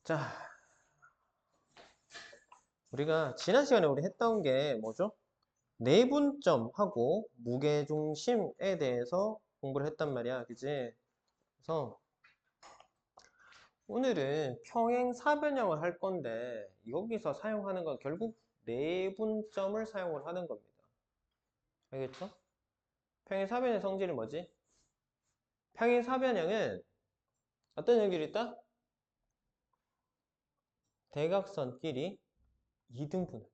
자, 우리가 지난 시간에 우리 했던 게 뭐죠? 내분점하고 무게중심에 대해서 공부를 했단 말이야. 그지? 그래서 오늘은 평행사변형을 할 건데 여기서 사용하는 건 결국 내분점을 사용을 하는 겁니다. 알겠죠? 평행사변의 성질은 뭐지? 평행사변형은 어떤 연결이 있다? 대각선끼리 이등분.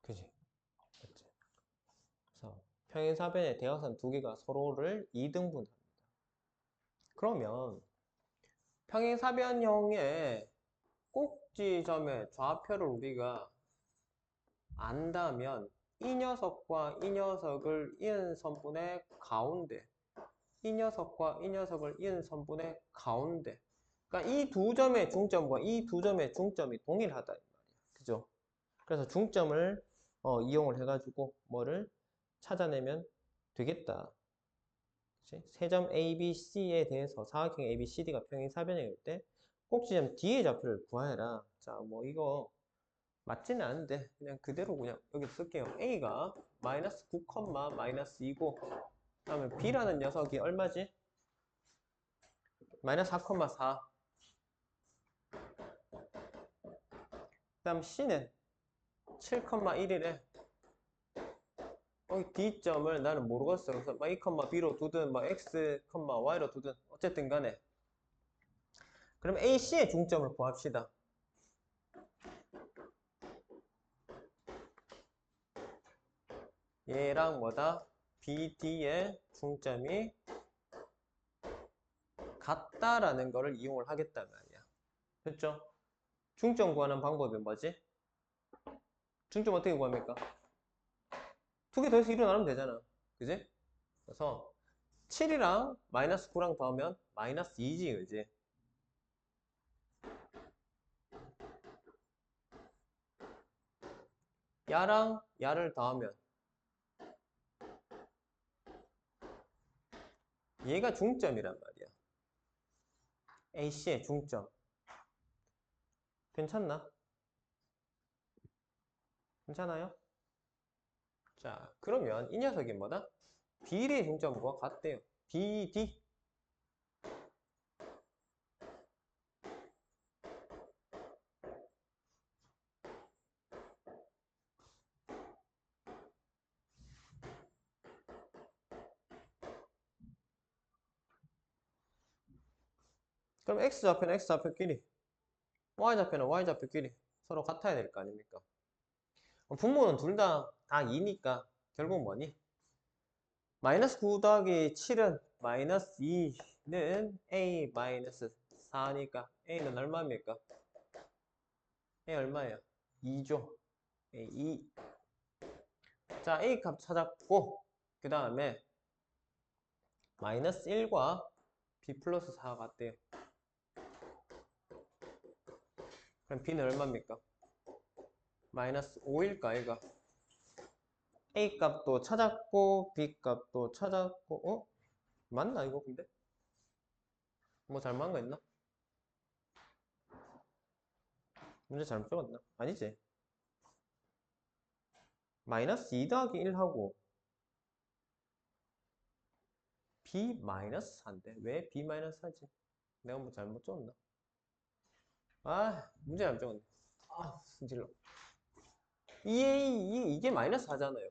그지? 맞지? 그래서 평행사변의 대각선 두 개가 서로를 이등분합니다. 그러면 평행사변형의 꼭지점의 좌표를 우리가 안다면 이 녀석과 이 녀석을 이은 선분의 가운데, 이 녀석과 이 녀석을 이은 선분의 가운데, 그러니까 이 두 점의 중점과 이 두 점의 중점이 동일하다 이 말이야. 그죠? 그래서 중점을 이용을 해가지고 뭐를 찾아내면 되겠다. 세 점 A, B, C에 대해서 사각형 A, B, CD가 평행사변형일 때 꼭지점 D의 좌표를 구하해라. 자, 뭐 이거 맞지는 않은데 그냥 그대로 그냥 여기 쓸게요. A가 마이너스 9, 마이너스 2고 그다음에 B라는 녀석이 얼마지? 마이너스 4,4. 그다음 C는 7,1이래. D점을 나는 모르겠어. 그래서 A, B로 두든 X, Y로 두든 어쨌든 간에 그럼 AC의 중점을 구합시다. 얘랑 뭐다? BD의 중점이 같다라는 거를 이용을 하겠단 말이야. 됐죠? 중점 구하는 방법이 뭐지? 중점 어떻게 구합니까? 두 개 더해서 일어나면 되잖아. 그지? 그래서 7이랑 마이너스 9랑 더하면 마이너스 2지, 그지? 야랑 야를 더하면 얘가 중점이란 말이야. AC의 중점. 괜찮나? 괜찮아요? 자, 그러면 이 녀석이 뭐다? BD의 중점과 같대요. BD. 그럼 X좌표는 X좌표끼리, Y좌표는 Y좌표끼리 서로 같아야 될 거 아닙니까? 분모는 둘 다 2니까 결국 뭐니? 마이너스 9 더하기 7은 마이너스 2는 A 마이너스 4니까 A는 얼마입니까? A 얼마예요? 2죠. A 2. 자, A 값 찾았고 그 다음에 마이너스 1과 B 플러스 4가 같대요. 그럼 B는 얼마입니까? 마이너스 5일까 얘가? A 값도 찾았고 B 값도 찾았고 맞나 이거 근데? 뭐 잘못한 거 있나? 문제 잘못 적었나? 아니지. 마이너스 2 더하기 1하고 B 마이너스 4인데 왜 B 마이너스 4지? 내가 뭐 잘못 적었나? 아 문제 잘못 적었네. 아 승질러. 이게 마이너스 4잖아요.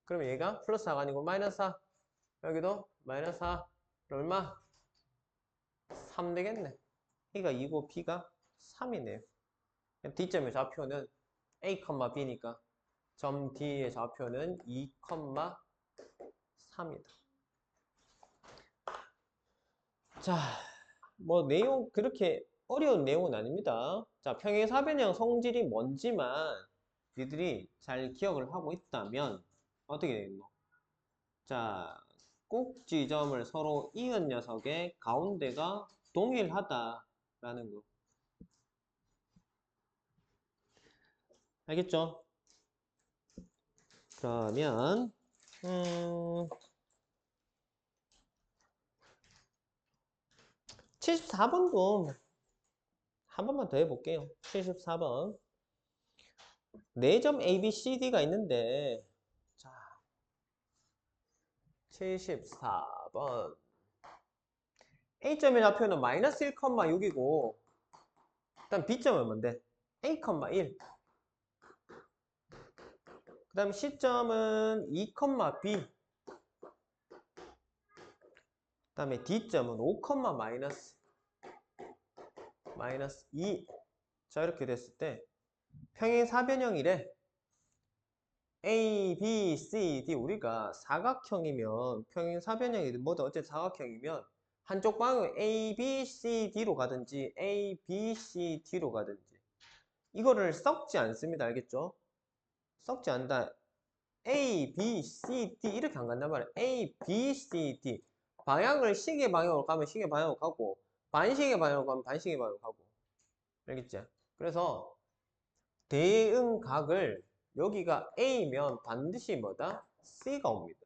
그럼 얘가 플러스 4가 아니고 마이너스 4. 여기도 마이너스 4. 얼마? 3 되겠네. A가 2고 B가 3이네요. D점의 좌표는 A, B니까 점 D의 좌표는 2, 3이다. 자, 뭐 내용 그렇게 어려운 내용은 아닙니다. 자, 평행사변형 성질이 뭔지만 니들이 잘 기억을 하고 있다면 어떻게 되겠노? 자, 꼭지점을 서로 이은 녀석의 가운데가 동일하다라는 거. 알겠죠? 그러면 74번도 한 번만 더 해볼게요. 74번. 4점 A, B, C, D가 있는데, 자, 74번. A점의 좌표는 마이너스 1,6이고, 일단 B점은 뭔데? A, 1. 그 다음에 C점은 2, B. 그 다음에 D점은 5, 마이너스 2. 자, 이렇게 됐을 때, 평행사변형이래. A, B, C, D 우리가 사각형이면 평행사변형이든 뭐든 어쨌든 사각형이면 한쪽 방향 A, B, C, D로 가든지 A, B, C, D로 가든지 이거를 섞지 않습니다. 알겠죠? 섞지 않는다. A, B, C, D 이렇게 안 간단 말이야. A, B, C, D 방향을 시계 방향으로 가면 시계 방향으로 가고 반시계 방향으로 가면 반시계 방향으로 가고 알겠지? 그래서 대응각을 여기가 A면 반드시 뭐다? C가 옵니다.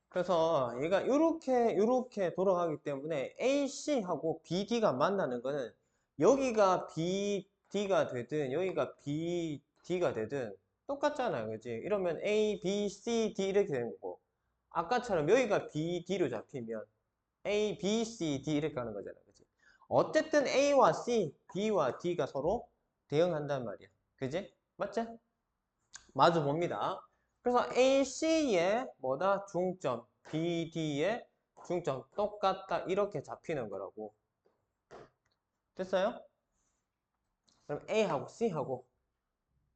그래서 얘가 이렇게 돌아가기 때문에 AC하고 BD가 만나는 거는 여기가 BD가 되든 여기가 BD가 되든 똑같잖아요. 그지? 이러면 A, B, C, D 이렇게 되는 거고 아까처럼 여기가 BD로 잡히면 A, B, C, D 이렇게 가는 거잖아요. 그지? 어쨌든 A와 C, B와 D가 서로 대응한단 말이야. 그지? 맞지? 마주 봅니다. 그래서 AC의 뭐다? 중점, BD의 중점 똑같다 이렇게 잡히는 거라고. 됐어요? 그럼 A하고 C하고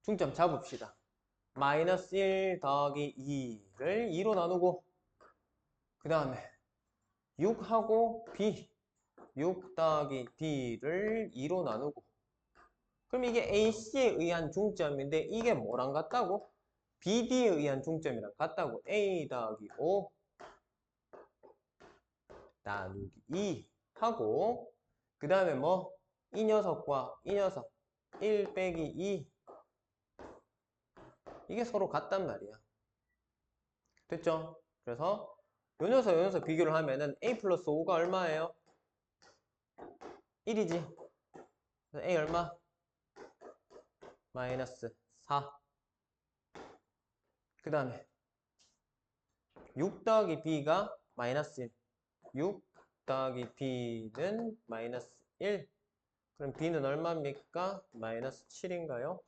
중점 잡읍시다. 마이너스 1 더하기 2를 2로 나누고 그 다음에 6하고 B 6 더하기 B를 2로 나누고 그럼 이게 AC에 의한 중점인데 이게 뭐랑 같다고? BD에 의한 중점이랑 같다고. A 더하기 5 나누기 2 하고 그 다음에 뭐? 이 녀석과 이 녀석 1 빼기 2 이게 서로 같단 말이야. 됐죠? 그래서 요 녀석 비교를 하면은 A 플러스 5가 얼마예요? 1이지. 그래서 A 얼마? 마이너스 4. 그 다음에 6 더하기 B가 마이너스 1. 6 더하기 B는 마이너스 1. 그럼 B는 얼마입니까? 마이너스 7인가요?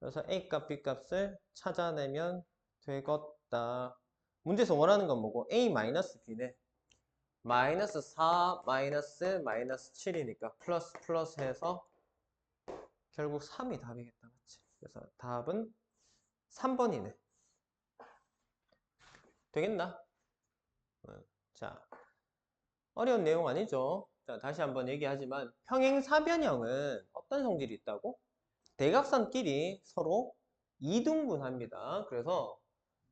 그래서 A값, B값을 찾아내면 되겠다. 문제에서 원하는 건 뭐고? A 마이너스 B네. 마이너스 4 마이너스 7이니까 플러스 플러스 해서 결국 3이 답이겠다. 맞지? 그래서 답은 3번이네. 되겠나? 자, 어려운 내용 아니죠? 자, 다시 한번 얘기하지만 평행사변형은 어떤 성질이 있다고? 대각선끼리 서로 이등분합니다. 그래서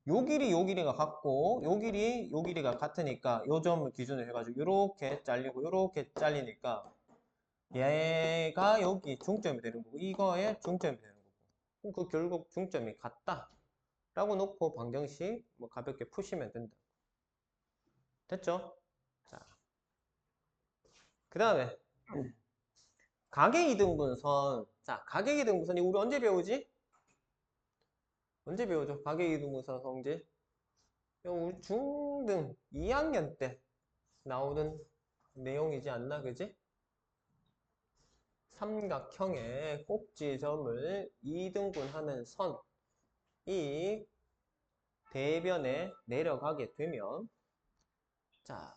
요 길이 요 길이가 같고 요 길이 요 길이가 같으니까 요 점을 기준으로 해가지고 요렇게 잘리고 요렇게 잘리니까 얘가 여기 중점이 되는 거고 이거에 중점이 되는 거고 그럼 그 결국 중점이 같다 라고 놓고 방정식 뭐 가볍게 푸시면 된다. 됐죠? 자, 그 다음에 가계 이등분선. 자, 가계 이등분선이 우리 언제 배우지? 언제 배우죠? 가계 이등분선 성질. 우리 중등 2학년 때 나오는 내용이지 않나, 그지? 삼각형의 꼭지점을 이등분하는 선이 대변에 내려가게 되면 자,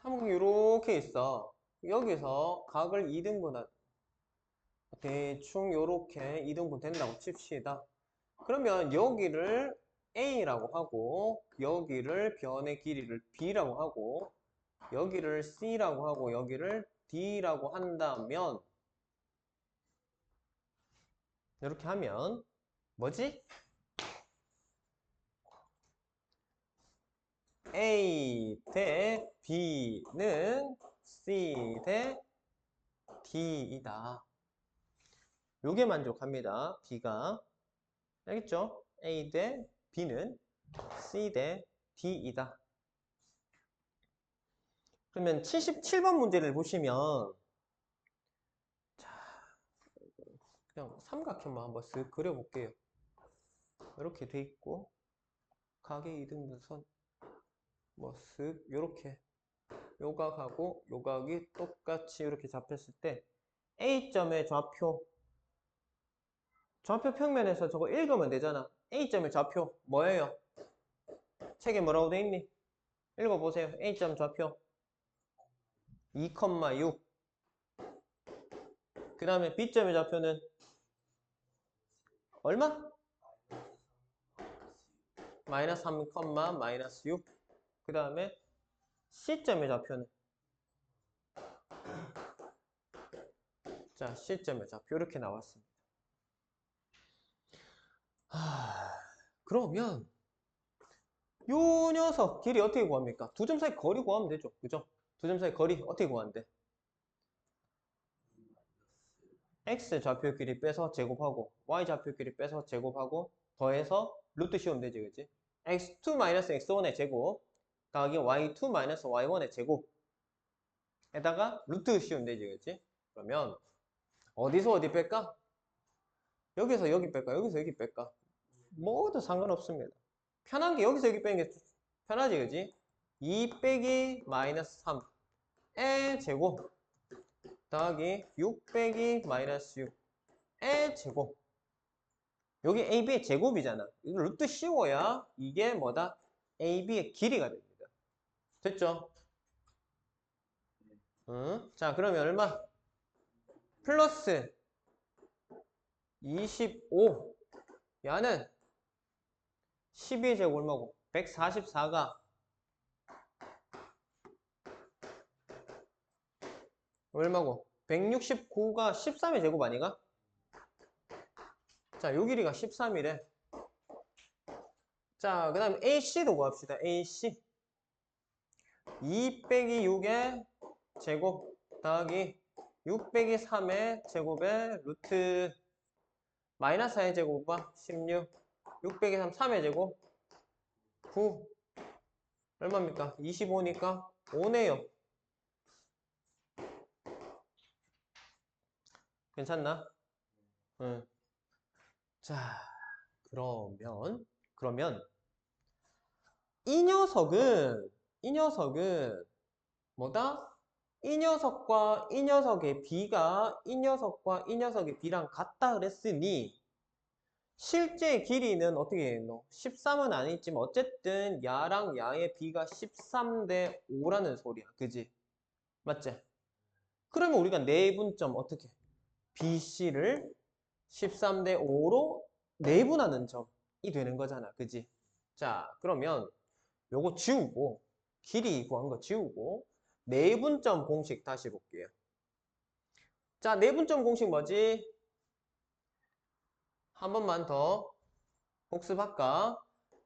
삼각형이 이렇게 있어. 여기서 각을 2등분한 대충 이렇게 2등분 된다고 칩시다. 그러면 여기를 A라고 하고 여기를 변의 길이를 B라고 하고 여기를 C라고 하고 여기를 D라고 한다면 이렇게 하면 뭐지? A 대 B는 C 대 D이다. 요게 만족합니다. B가. 알겠죠? A 대 B는 C 대 D이다. 그러면 77번 문제를 보시면 자, 그냥 삼각형만 한번 쓱 그려볼게요. 이렇게 돼 있고 가계 이등분선 뭐 쓱 이렇게 요각하고 요각이 똑같이 이렇게 잡혔을 때 A점의 좌표 평면에서 저거 읽으면 되잖아. A점의 좌표 뭐예요? 책에 뭐라고 돼 있니? 읽어보세요. A점 좌표 2,6. 그 다음에 B점의 좌표는 얼마? 마이너스 3, 마이너스 6. 그 다음에 C점의 좌표는 자, C점의 좌표 이렇게 나왔습니다. 그러면 요 녀석 길이 어떻게 구합니까? 두 점 사이 거리 구하면 되죠. 그죠? 두 점 사이 거리 어떻게 구하는데? X 좌표 길이 빼서 제곱하고 Y 좌표 길이 빼서 제곱하고 더해서 루트 씌우면 되지, 그치? X2 X1의 제곱 더하기 Y2 Y1의 제곱에다가 루트 씌우면 되지, 그치? 그러면 어디서 어디 뺄까? 여기서 여기 뺄까? 여기서 여기 뺄까? 뭐도 상관없습니다. 편한 게 여기서 여기 빼는 게 편하지, 그치? 2 빼기 마이너스 3의 제곱 더하기 6 빼기 마이너스 6의 제곱. 여기 AB의 제곱이잖아. 이거 루트 씌워야 이게 뭐다? AB의 길이가 됩니다. 됐죠? 응? 자, 그러면 얼마? 플러스 25. 야는 12의 제곱 얼마고? 144가 얼마고? 169가 13의 제곱 아니가? 자, 요 길이가 13이래. 자, 그 다음에 AC도 구합시다. AC. 2 빼기 6의 제곱 더하기 6 빼기 3의 제곱의 루트 마이너스 4의 제곱과 16 6 빼기 3, 3의 제곱 9 얼마입니까? 25니까 5네요. 괜찮나? 응. 자, 그러면 이 녀석은 뭐다? 이 녀석과 이 녀석의 B가 이 녀석과 이 녀석의 B랑 같다 그랬으니 실제 길이는 어떻게 했노? 13은 아니지만 어쨌든 야랑 야의 B가 13대 5라는 소리야. 그지? 맞지? 그러면 우리가 내분점 어떻게? BC를 13대 5로 내분하는 점이 되는 거잖아. 그지? 자, 그러면 요거 지우고 길이 구한 거 지우고 내분점 공식 다시 볼게요. 자, 내분점 공식 뭐지? 한 번만 더 복습할까?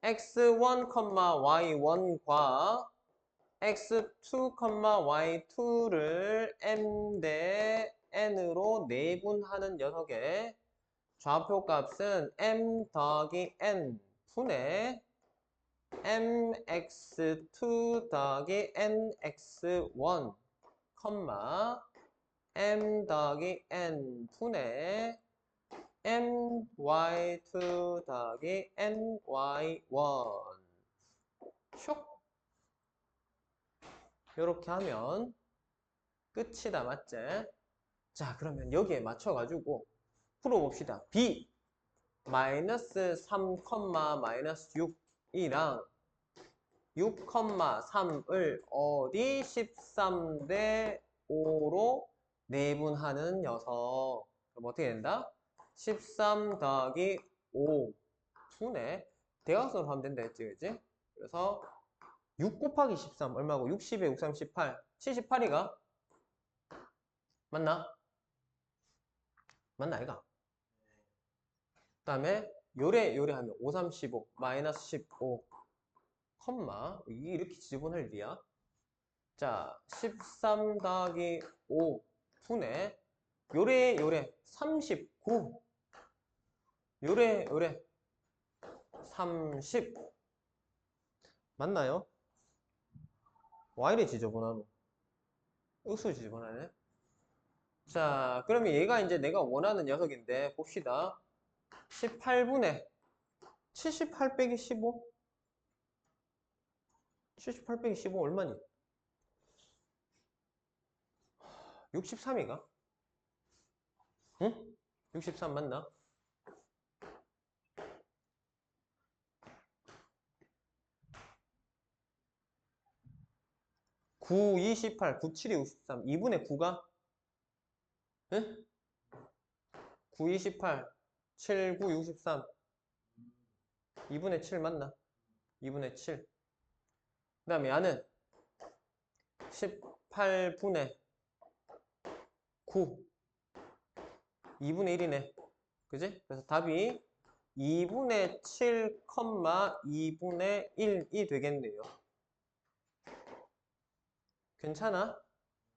x1, y1과 x2, y2를 m 대 n으로 내분하는 녀석의 좌표값은 m 더하기 n 분의 mx2 더하기 nx1, m 더하기 n 분의 my2 더하기 my1 슉 이렇게 하면 끝이다. 맞지? 자, 그러면 여기에 맞춰가지고 풀어봅시다. b 마이너스 3, 마이너스 6이랑 6, 3을 어디 13대 5로 내분하는 녀석. 그럼 어떻게 된다? 13 더하기 5 분의 대각선으로 하면 된다 했지, 그지? 그래서 6 곱하기 13 얼마고? 60에 6, 3, 18 78이가? 맞나? 맞나 아이가? 그 다음에 요래하면 5, 3, 15 마이너스 15 이게 이렇게 지분할 일이야? 자, 13 더하기 5 분의 요래 39 요래 30 맞나요? 와 이래 지저분하노? 억수 지저분하네. 자, 그러면 얘가 이제 내가 원하는 녀석인데 봅시다. 18분의 78 빼기 15? 78 빼기 15 얼마니? 63이가? 응? 63 맞나? 9, 28, 9, 7이 63. 2분의 9가? 응? 9, 28, 7, 9, 63. 2분의 7 맞나? 2분의 7. 그 다음에 얘는 18분의 9. 2분의 1이네. 그지? 그래서 답이 2분의 7, 2분의 1이 되겠네요. 괜찮아?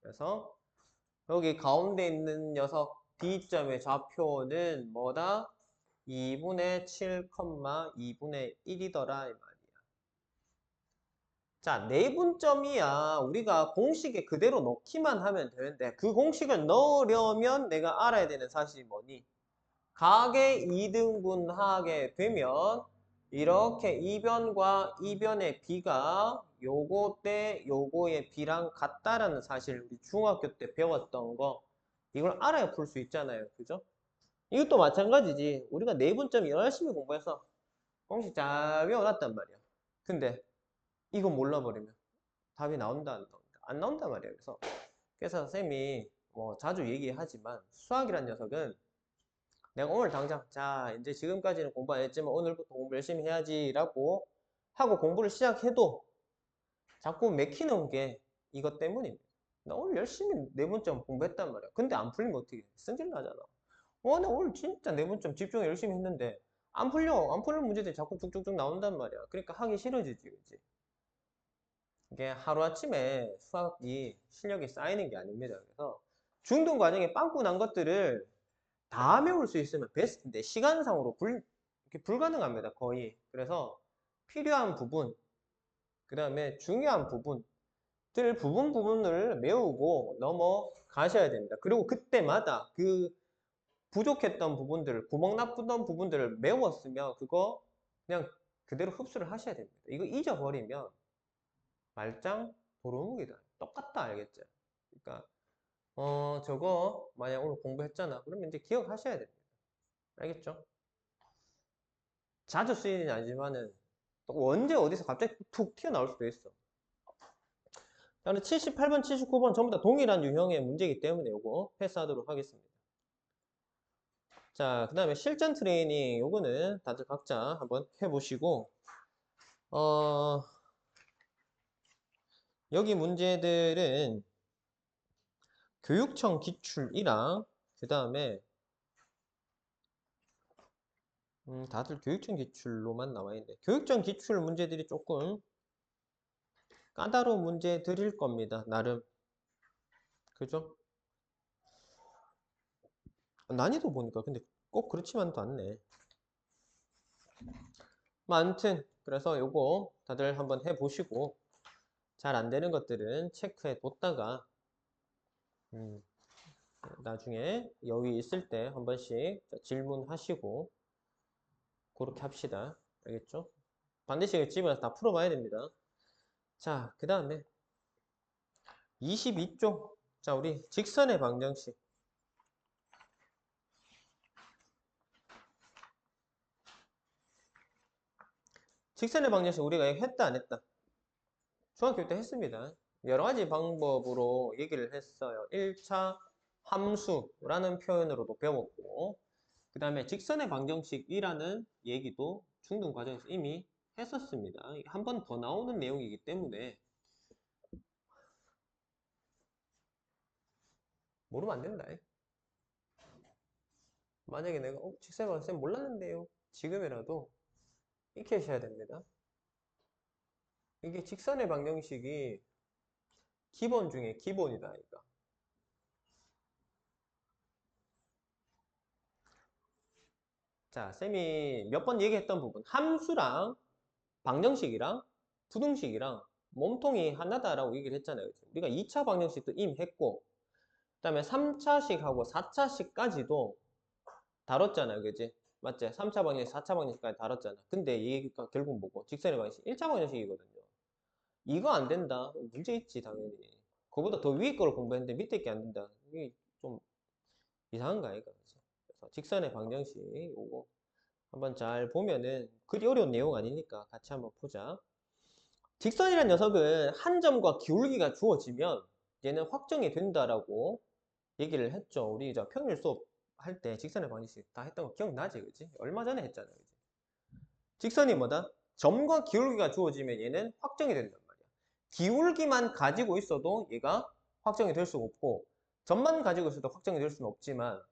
그래서 여기 가운데 있는 녀석 D점의 좌표는 뭐다? 2분의 7, 2분의 1이더라 이 말이야. 자, 내분점이야. 우리가 공식에 그대로 넣기만 하면 되는데 그 공식을 넣으려면 내가 알아야 되는 사실이 뭐니? 각의 2등분 하게 되면 이렇게 이변과 이변의 비가 요거 때 요거의 비랑 같다라는 사실 우리 중학교 때 배웠던 거 이걸 알아야 풀 수 있잖아요. 그죠? 이것도 마찬가지지. 우리가 내분점 열심히 공부해서 공식 잘 외워놨단 말이야. 근데 이거 몰라버리면 답이 나온다 안 나온다? 안 나온단 말이야. 그래서 쌤이 뭐 자주 얘기하지만 수학이란 녀석은 내가 오늘 당장 자 이제 지금까지는 공부 안 했지만 오늘부터 공부 열심히 해야지 라고 하고 공부를 시작해도 자꾸 맥히는 게 이것 때문입니다. 나 오늘 열심히 내분점 공부했단 말이야. 근데 안 풀리면 어떻게 해? 승질 나잖아. 나 오늘 진짜 내분점 집중 열심히 했는데 안 풀려. 안 풀리는 문제들이 자꾸 쭉쭉쭉 나온단 말이야. 그러니까 하기 싫어지지. 그치? 이게 하루아침에 수학이 실력이 쌓이는 게 아닙니다. 그래서 중등 과정에 빵꾸 난 것들을 다 외울 수 있으면 베스트인데 시간상으로 불가능합니다. 거의. 그래서 필요한 부분, 그 다음에 중요한 부분을 외우고 넘어가셔야 됩니다. 그리고 그때마다 그 부족했던 부분들, 구멍 났던 부분들을 메웠으면 그거 그냥 그대로 흡수를 하셔야 됩니다. 이거 잊어버리면 말짱 도루묵이다. 똑같다 알겠죠? 그러니까 저거 만약 오늘 공부했잖아. 그러면 이제 기억하셔야 됩니다. 알겠죠? 자주 쓰이는 아니지만은 또 언제 어디서 갑자기 툭 튀어나올 수도 있어. 그다음에 78번, 79번 전부 다 동일한 유형의 문제이기 때문에 요거 패스하도록 하겠습니다. 자, 그 다음에 실전 트레이닝 요거는 다들 각자 한번 해보시고 여기 문제들은 교육청 기출이랑 그 다음에 다들 교육청 기출로만 나와있네. 교육청 기출 문제들이 조금 까다로운 문제들일 겁니다. 나름. 그죠? 난이도 보니까 근데 꼭 그렇지만도 않네. 아무튼 그래서 요거 다들 한번 해보시고 잘 안되는 것들은 체크해 뒀다가 나중에 여유 있을 때 한 번씩 질문하시고 그렇게 합시다. 알겠죠? 반드시 집에서 다 풀어봐야 됩니다. 자, 그 다음에 22쪽. 자, 우리 직선의 방정식. 직선의 방정식 우리가 했다 안 했다? 중학교 때 했습니다. 여러 가지 방법으로 얘기를 했어요. 1차 함수라는 표현으로도 배웠고 그 다음에 직선의 방정식이라는 얘기도 중등 과정에서 이미 했었습니다. 한 번 더 나오는 내용이기 때문에 모르면 안 된다. 만약에 내가 직선의 방정식 몰랐는데요. 지금이라도 익히셔야 됩니다. 이게 직선의 방정식이 기본 중에 기본이다. 그러니까. 자, 쌤이 몇 번 얘기했던 부분. 함수랑 방정식이랑 부등식이랑 몸통이 하나다라고 얘기를 했잖아요. 그치? 우리가 2차 방정식도 이미 했고, 그 다음에 3차식하고 4차식까지도 다뤘잖아요. 그지? 맞지? 3차 방정식, 4차 방정식까지 다뤘잖아. 근데 이 얘기가 결국 뭐고? 직선의 방정식 1차 방정식이거든요. 이거 안 된다. 문제 있지, 당연히. 그거보다 더 위에 걸 공부했는데 밑에 게 안 된다. 이게 좀 이상한 거 아이가? 그치? 그래서 직선의 방정식, 요거 한번 잘 보면은 그리 어려운 내용 아니니까 같이 한번 보자. 직선이란 녀석은 한 점과 기울기가 주어지면 얘는 확정이 된다라고 얘기를 했죠. 우리 저 평일 수업 할 때 직선의 방정식 다 했던 거 기억나지? 그지? 얼마 전에 했잖아. 그지? 직선이 뭐다? 점과 기울기가 주어지면 얘는 확정이 된단 말이야. 기울기만 가지고 있어도 얘가 확정이 될 수가 없고 점만 가지고 있어도 확정이 될 수는 없지만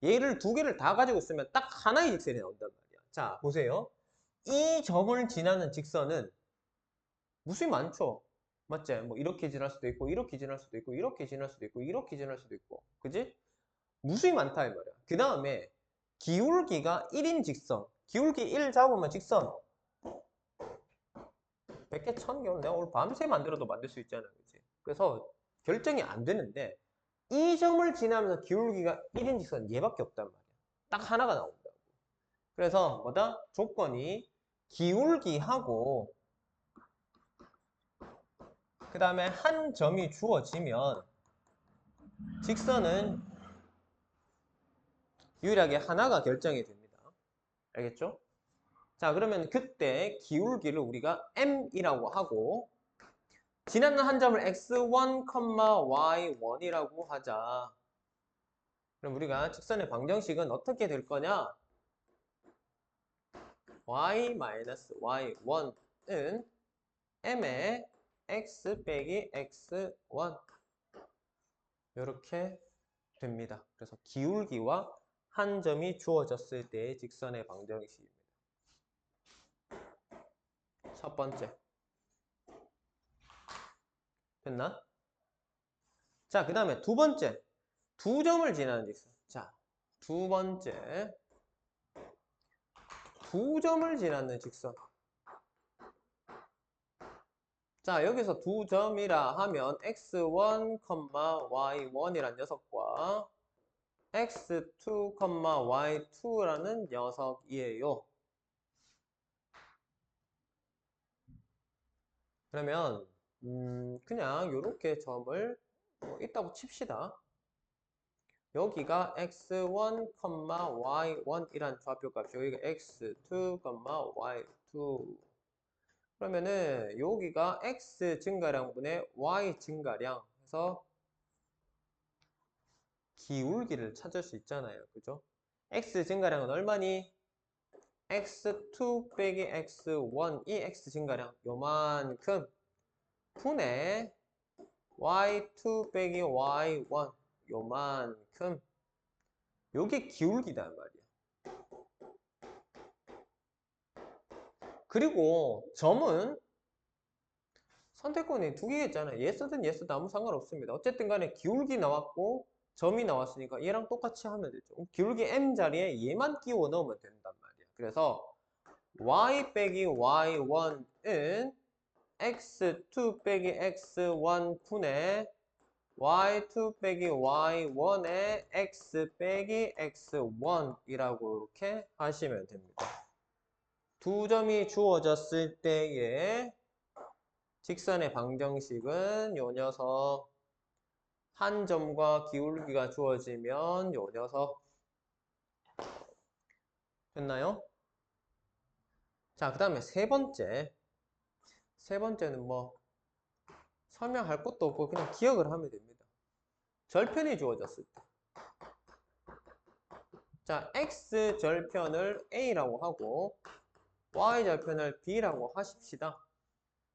얘를 두 개를 다 가지고 있으면 딱 하나의 직선이 나온단 말이야. 자, 보세요. 이 점을 지나는 직선은 무수히 많죠. 맞지? 뭐 이렇게 지날 수도 있고 이렇게 지날 수도 있고 이렇게 지날 수도 있고 이렇게 지날 수도 있고 그지? 무수히 많다 이 말이야. 그 다음에 기울기가 1인 직선. 기울기 1 잡으면 직선 100개 1000개 내가 오늘 밤새 만들어도 만들 수 있잖아. 그지? 그래서 결정이 안 되는데 이 점을 지나면서 기울기가 1인 직선 얘밖에 없단 말이야. 딱 하나가 나온다고. 그래서 뭐다? 조건이 기울기하고 그 다음에 한 점이 주어지면 직선은 유일하게 하나가 결정이 됩니다. 알겠죠? 자, 그러면 그때 기울기를 우리가 m이라고 하고 지나는 한 점을 x1, y1이라고 하자. 그럼 우리가 직선의 방정식은 어떻게 될 거냐? y-y1은 m의 x 빼기 x1 이렇게 됩니다. 그래서 기울기와 한 점이 주어졌을 때의 직선의 방정식입니다. 첫 번째. 됐나? 자, 그 다음에 두 번째. 두 점을 지나는 직선. 자, 두 번째. 두 점을 지나는 직선. 자, 여기서 두 점이라 하면 x1, y1이란 녀석과 x2, y2라는 녀석이에요. 그러면 그냥 이렇게 점을 있다고 칩시다. 여기가 x1, y1이란 좌표 값이 여기가 x2, y2 그러면은 여기가 x 증가량분의 y 증가량 해서 기울기를 찾을 수 있잖아요. 그죠? x 증가량은 얼마니? x2 빼기 x1 이 x 증가량 요만큼 분의 y2 빼기 y1 요만큼 요게 기울기단 말이야. 그리고 점은 선택권이 두 개겠잖아요. 얘 쓰든 얘 쓰든 아무 상관없습니다. 어쨌든 간에 기울기 나왔고 점이 나왔으니까 얘랑 똑같이 하면 되죠. 기울기 m 자리에 얘만 끼워 넣으면 된단 말이야. 그래서 y 빼기 y1은 x2 빼기 x1 분의 y2 빼기 y1의 x 빼기 x1이라고 이렇게 하시면 됩니다. 두 점이 주어졌을 때의 직선의 방정식은 요 녀석 한 점과 기울기가 주어지면 요 녀석 됐나요? 자, 그 다음에 세 번째. 세 번째는 뭐 설명할 것도 없고 그냥 기억을 하면 됩니다. 절편이 주어졌을 때. 자, x 절편을 a라고 하고 y 절편을 b라고 하십시다.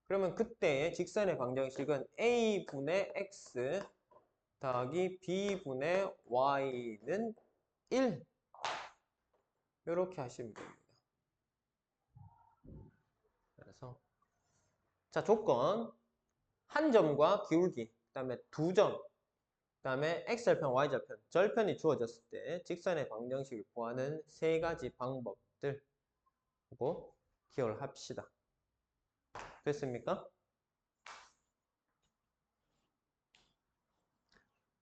그러면 그때의 직선의 방정식은 a분의 x 더하기 b분의 y는 1 이렇게 하시면 됩니다. 그래서 자, 조건 한 점과 기울기 그 다음에 두 점, 그 다음에 x절편, y절편, 절편이 주어졌을 때 직선의 방정식을 구하는 세 가지 방법들 보고 기억을 합시다. 됐습니까?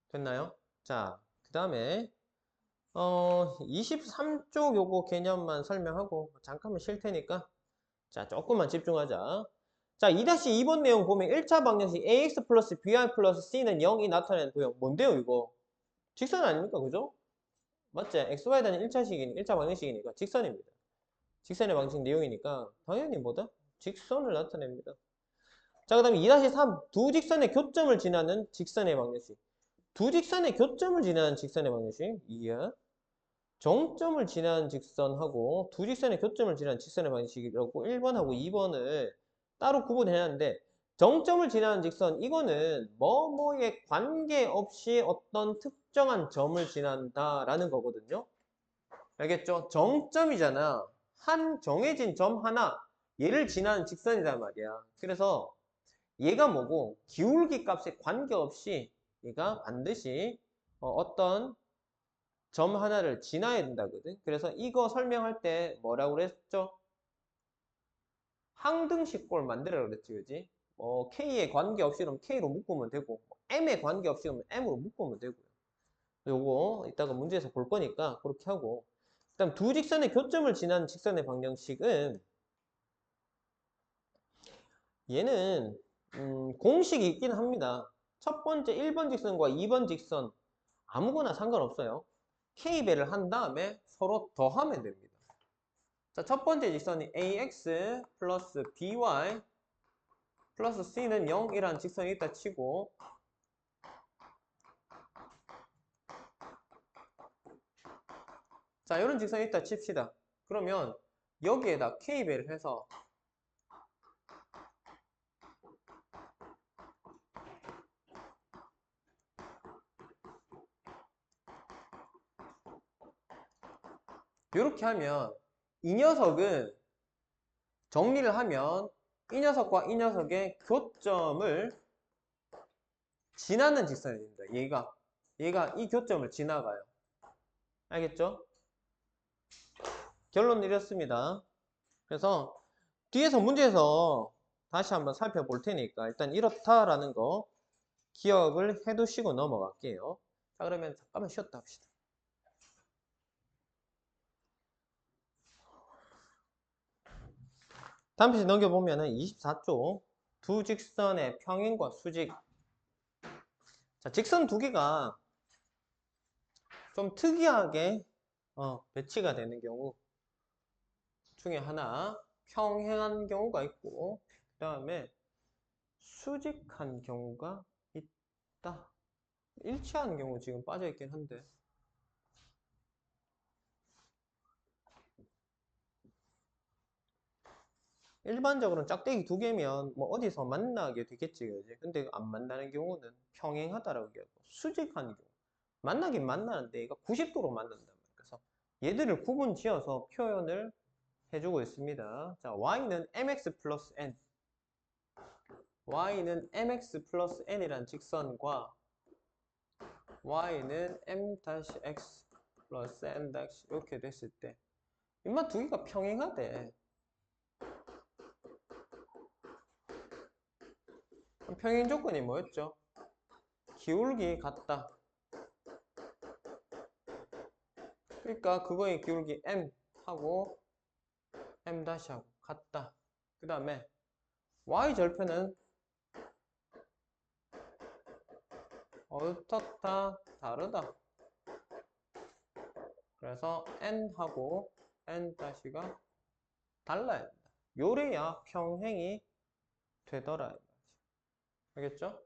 됐나요? 자, 그 다음에 23쪽 요거 개념만 설명하고 잠깐만 쉴 테니까 자, 조금만 집중하자. 자, 2-2번 내용 보면 1차 방정식 ax 플러스 by 플러스 c는 0이 나타내는 도형. 뭔데요, 이거? 직선 아닙니까? 그죠? 맞지? xy 단위 1차 방정식이니까 직선입니다. 직선의 방식 내용이니까 당연히 뭐다? 직선을 나타냅니다. 자, 그 다음에 2-3 두 직선의 교점을 지나는 직선의 방정식. 두 직선의 교점을 지나는 직선의 방정식. 이야. 정점을 지나는 직선하고 두 직선의 교점을 지나는 직선의 방식이라고 1번하고 2번을 따로 구분해야 하는데 정점을 지나는 직선 이거는 뭐뭐에 관계없이 어떤 특정한 점을 지난다라는 거거든요. 알겠죠? 정점이잖아. 한 정해진 점 하나 얘를 지나는 직선이란 말이야. 그래서 얘가 뭐고 기울기 값에 관계없이 얘가 반드시 어떤 점 하나를 지나야 된다거든. 그래서 이거 설명할 때 뭐라고 그랬죠? 항등식꼴 만들어라 그랬지, 그지? K에 관계없이 그럼 K로 묶으면 되고, M에 관계없이 그러면 M으로 묶으면 되고요. 요거 이따가 문제에서 볼 거니까 그렇게 하고. 그다음 두 직선의 교점을 지나는 직선의 방정식은 얘는 공식이 있긴 합니다. 첫 번째 1번 직선과 2번 직선 아무거나 상관없어요. K배를 한 다음에 서로 더하면 됩니다. 자, 첫 번째 직선이 ax 플러스 by 플러스 c는 0이라는 직선이 있다 치고 자, 이런 직선이 있다 칩시다. 그러면 여기에다 k배를 해서 이렇게 하면 이 녀석은 정리를 하면 이 녀석과 이 녀석의 교점을 지나는 직선이 됩니다. 얘가 이 교점을 지나가요. 알겠죠? 결론은 이렇습니다. 그래서 뒤에서 문제에서 다시 한번 살펴볼 테니까 일단 이렇다라는 거 기억을 해두시고 넘어갈게요. 자, 그러면 잠깐만 쉬었다 합시다. 다음 페이지 넘겨보면은 24쪽 두 직선의 평행과 수직. 자, 직선 두 개가 좀 특이하게 배치가 되는 경우 중에 하나 평행한 경우가 있고 그 다음에 수직한 경우가 있다. 일치하는 경우 지금 빠져있긴 한데 일반적으로는 짝대기 두 개면 뭐 어디서 만나게 되겠지, 그지? 근데 안 만나는 경우는 평행하다라고 얘기하고 수직한 경우 만나긴 만나는데 얘가 90도로 만난단 말이야. 그래서 얘들을 구분 지어서 표현을 해주고 있습니다. 자, y는 mx 플러스 n y는 mx 플러스 n이란 직선과 y는 m-x 플러스 n- 이렇게 됐을 때 인마 두 개가 평행하대. 평행 조건이 뭐였죠? 기울기 같다. 그러니까 그거의 기울기 m 하고 m 하고 같다. 그 다음에 y절편은 어떻다 다르다. 그래서 n하고 n-가 달라야 된다. 요래야 평행이 되더라. 알겠죠?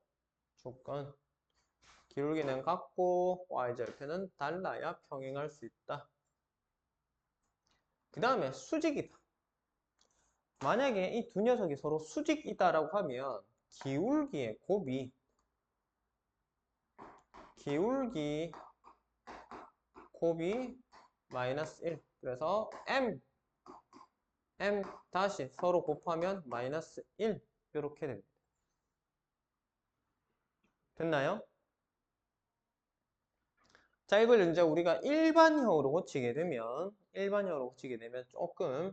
조건. 기울기는 같고 y절편은 달라야 평행할 수 있다. 그 다음에 수직이다. 만약에 이 두 녀석이 서로 수직이다라고 하면 기울기의 곱이 마이너스 1. 그래서 m 다시 서로 곱하면 마이너스 1 이렇게 됩니다. 됐나요? 자, 이걸 이제 우리가 일반형으로 고치게 되면 조금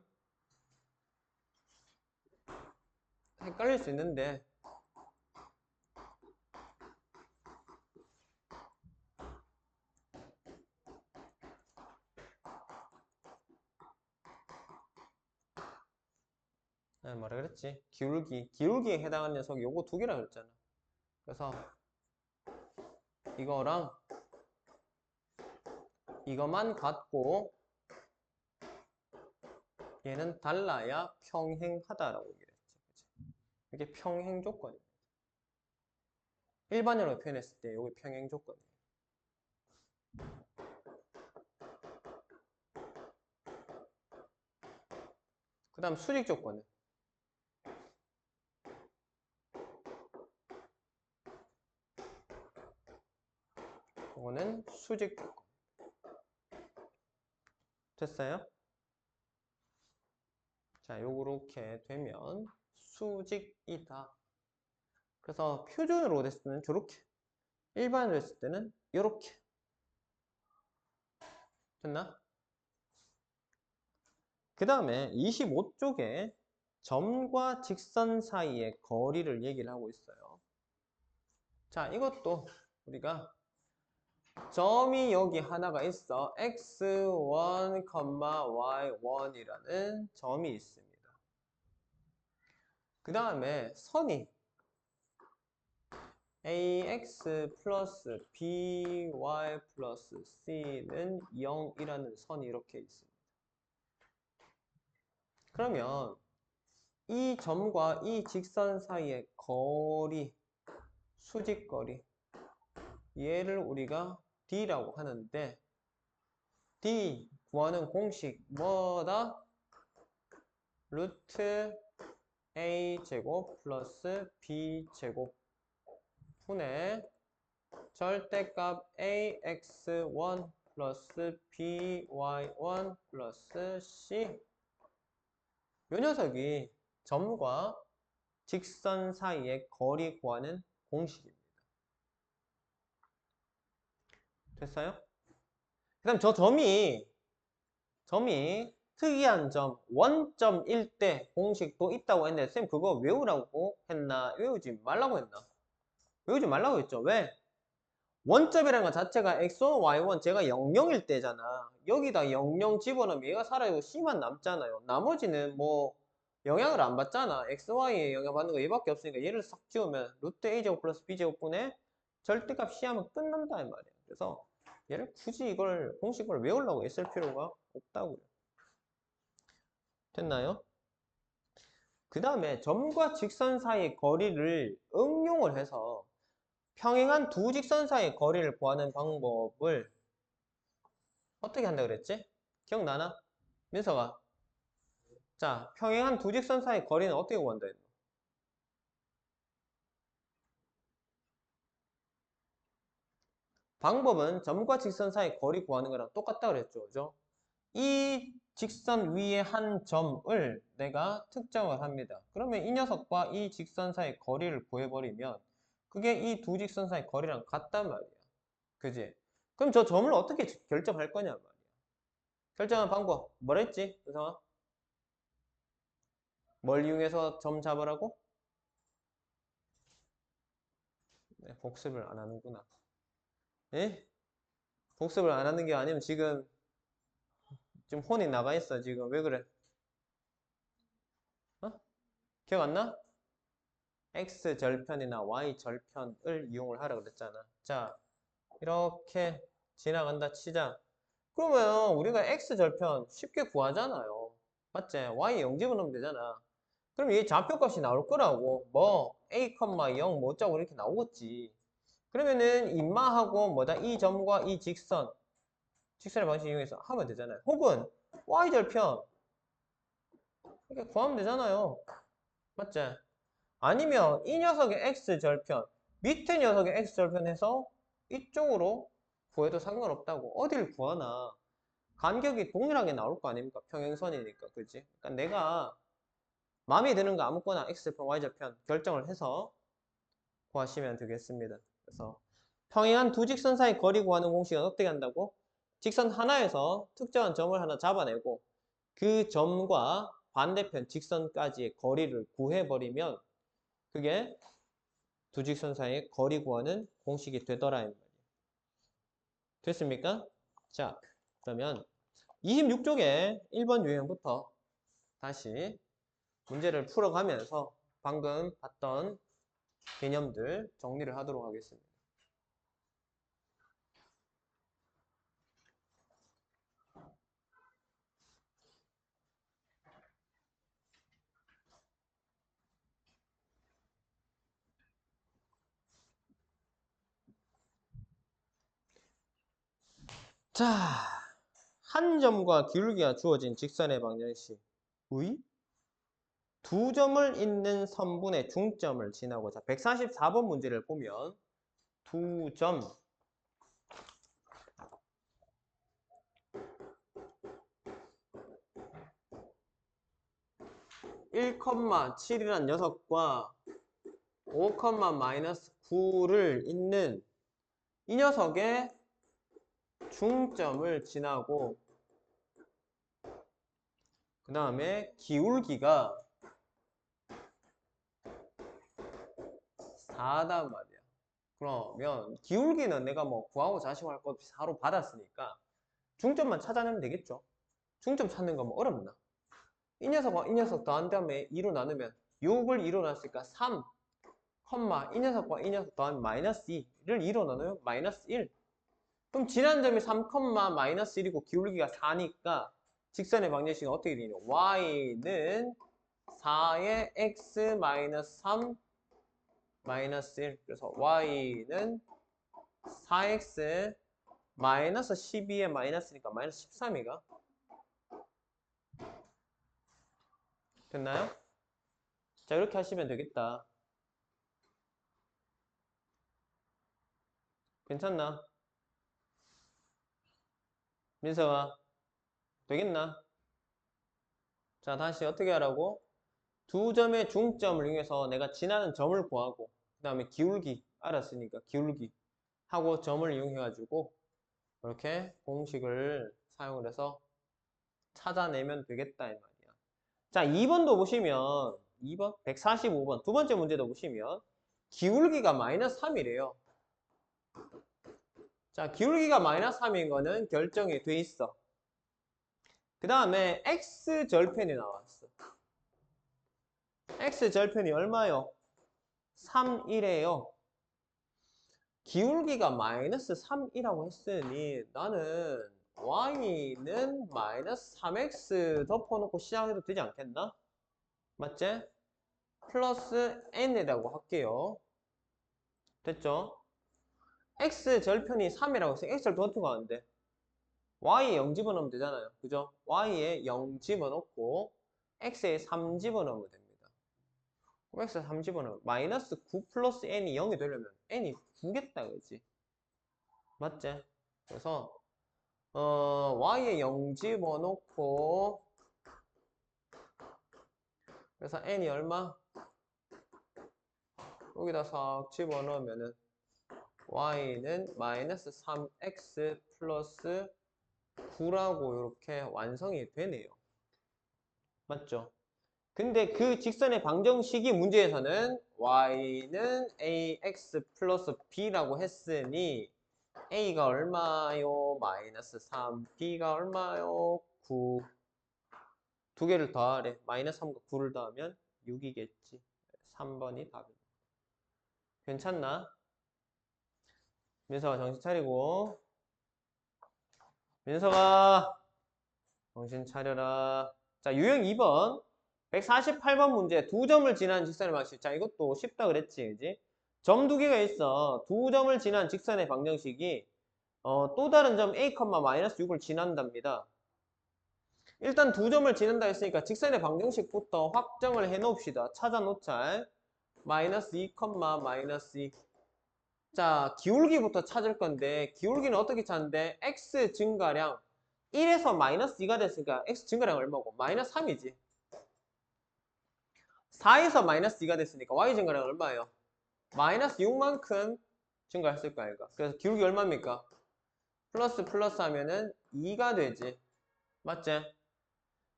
헷갈릴 수 있는데, 뭐라 그랬지? 기울기에 해당하는 녀석이 요거 두 개라 그랬잖아. 그래서 이거랑 이거만 같고 얘는 달라야 평행하다라고 얘기를 했지. 그치? 이게 평행 조건이에요. 일반형으로 표현했을 때 이게 평행 조건이에요. 그 다음 수직 조건은 이거는 수직 조건. 됐어요? 자, 요렇게 되면 수직이다. 그래서 표준으로 됐을 때는 저렇게, 일반으로 했을 때는 요렇게. 됐나? 그 다음에 25쪽에 점과 직선 사이의 거리를 얘기를 하고 있어요. 자, 이것도 우리가 점이 여기 하나가 있어. x1, y1이라는 점이 있습니다. 그 다음에 선이 ax 플러스 by 플러스 c는 0이라는 선이 이렇게 있습니다. 그러면 이 점과 이 직선 사이의 거리, 수직거리, 얘를 우리가 d라고 하는데 d 구하는 공식 뭐다? 루트 a제곱 플러스 b제곱 분의 절대값 ax1 플러스 by1 플러스 c. 요 녀석이 점과 직선 사이의 거리 구하는 공식입니다. 됐어요? 그 다음 저 점이 특이한 점, 원점일 때 공식도 있다고 했는데 쌤 그거 외우라고 했나? 외우지 말라고 했나? 외우지 말라고 했죠. 왜? 원점이라는 것 자체가 x1, y1 제가 00일 때잖아. 여기다 00 집어넣으면 얘가 사라지고 c만 남잖아요. 나머지는 뭐 영향을 안 받잖아. x, y에 영향 받는 거 얘밖에 없으니까 얘를 싹 지우면 루트 a제곱 플러스 b제곱분의 절대값 c 하면 끝난다 이 말이에요. 그래서 얘를 굳이 이걸 공식을 외우려고 했을 필요가 없다고요. 됐나요? 그 다음에 점과 직선 사이의 거리를 응용을 해서 평행한 두 직선 사이의 거리를 구하는 방법을 어떻게 한다 그랬지? 기억나나? 민서가. 자, 평행한 두 직선 사이의 거리는 어떻게 구한다 했노? 방법은 점과 직선 사이의 거리 구하는 거랑 똑같다 그랬죠. 그죠? 이 직선 위에 한 점을 내가 특정을 합니다. 그러면 이 녀석과 이 직선 사이의 거리를 구해버리면 그게 이 두 직선 사이의 거리랑 같단 말이야. 그지? 그럼 저 점을 어떻게 결정할 거냐 말이야. 결정한 방법 뭐라 했지? 은성아? 뭘 이용해서 점 잡으라고? 네, 복습을 안 하는구나. 예? 복습을 안 하는 게 아니면 지금 혼이 나가 있어. 지금 왜 그래? 어? 기억 안 나? x 절편이나 y 절편을 이용을 하라 그랬잖아. 자, 이렇게 지나간다 치자. 그러면 우리가 x 절편 쉽게 구하잖아요. 맞지? y 0 집어넣으면 되잖아. 그럼 이 좌표값이 나올 거라고. 뭐 a, 0 뭐 짜고 이렇게 나오겠지. 그러면은 인마하고 뭐다? 이 점과 이 직선의 방식 이용해서 하면 되잖아요. 혹은 y 절편 이렇게 구하면 되잖아요. 맞지? 아니면 이 녀석의 x절편, 밑에 녀석의 x절편 해서 이쪽으로 구해도 상관없다고. 어딜 구하나 간격이 동일하게 나올 거 아닙니까? 평행선이니까. 그치? 그러니까 내가 마음에 드는 거 아무거나 x절편, y절편 결정을 해서 구하시면 되겠습니다. 그래서 평행한 두 직선 사이 거리 구하는 공식은 어떻게 한다고? 직선 하나에서 특정한 점을 하나 잡아내고 그 점과 반대편 직선까지의 거리를 구해버리면 그게 두 직선 사이의 거리 구하는 공식이 되더라. 이 말이에요. 됐습니까? 자, 그러면 26쪽에 1번 유형부터 다시 문제를 풀어가면서 방금 봤던 개념들 정리를 하도록 하겠습니다. 자, 한 점과 기울기가 주어진 직선의 방정식 의 두 점을 잇는 선분의 중점을 지나고 자 144번 문제를 보면 두 점 1,7이란 녀석과 5,-9를 잇는 이 녀석의 중점을 지나고 그 다음에 기울기가 4단 말이야. 그러면 기울기는 내가 뭐 구하고 자식할 것 없이 4로 받았으니까 중점만 찾아내면 되겠죠. 중점 찾는 거 뭐 어렵나? 이 녀석과 이 녀석 더한 다음에 2로 나누면 6을 2로 나눴으니까 3, 이 녀석과 이 녀석 더한 마이너스 2를 2로 나누면 마이너스 1. 그럼 지난 점이 3, 마이너스 1이고 기울기가 4니까 직선의 방정식은 어떻게 되냐? y는 4의 x 마이너스 3 마이너스 1. 그래서 y는 4x 마이너스 12의 마이너스니까 마이너스 13이가 됐나요? 자, 이렇게 하시면 되겠다. 괜찮나? 민서가 되겠나? 자, 다시 어떻게 하라고? 두 점의 중점을 이용해서 내가 지나는 점을 구하고 그 다음에 기울기 알았으니까 기울기 하고 점을 이용해가지고 이렇게 공식을 사용을 해서 찾아내면 되겠다 이 말이야. 자, 2번도 보시면 2번 145번 두 번째 문제도 보시면 기울기가 마이너스 3이래요. 자, 기울기가 마이너스 3인 거는 결정이 돼 있어. 그 다음에 x절편이 나왔어. x절편이 얼마요? 3이래요. 기울기가 마이너스 3이라고 했으니 나는 y는 마이너스 3x 덮어놓고 시작해도 되지 않겠나? 맞지? 플러스 n이라고 할게요. 됐죠? x절편이 3이라고 했으니 x를 더 들어가는데 y에 0 집어넣으면 되잖아요. 그죠? y에 0 집어넣고 x에 3 집어넣으면 됩니다. 그럼 x에 3 집어넣으면 마이너스 9 플러스 n이 0이 되려면 n이 9겠다 그지? 맞지? 그래서 y에 0 집어넣고 그래서 n이 얼마? 여기다 싹 집어넣으면은 y는 마이너스 3x 플러스 9라고 이렇게 완성이 되네요. 맞죠? 근데 그 직선의 방정식이 문제에서는 y는 ax 플러스 b라고 했으니 a가 얼마요? 마이너스 3, b가 얼마요? 9. 두 개를 더하래. 마이너스 3과 9를 더하면 6이겠지. 3번이 답이다. 괜찮나? 민서가 정신 차리고. 민서가 정신 차려라. 자, 유형 2번. 148번 문제. 두 점을 지난 직선의 방식. 자, 이것도 쉽다 그랬지, 그지? 점 두 개가 있어. 두 점을 지난 직선의 방정식이 또 다른 점 a, 마이너스 6을 지난답니다. 일단 두 점을 지른다 했으니까 직선의 방정식부터 확정을 해 놓읍시다. 찾아 놓자. 마이너스 2, 마이너스 2. 자, 기울기부터 찾을 건데 기울기는 어떻게 찾는데 x 증가량 1에서 마이너스 2가 됐으니까 x 증가량 얼마고? 마이너스 3이지. 4에서 마이너스 2가 됐으니까 y 증가량 얼마예요? 마이너스 6만큼 증가했을 거 아닌가. 그래서 기울기 얼마입니까? 플러스 플러스 하면은 2가 되지. 맞지?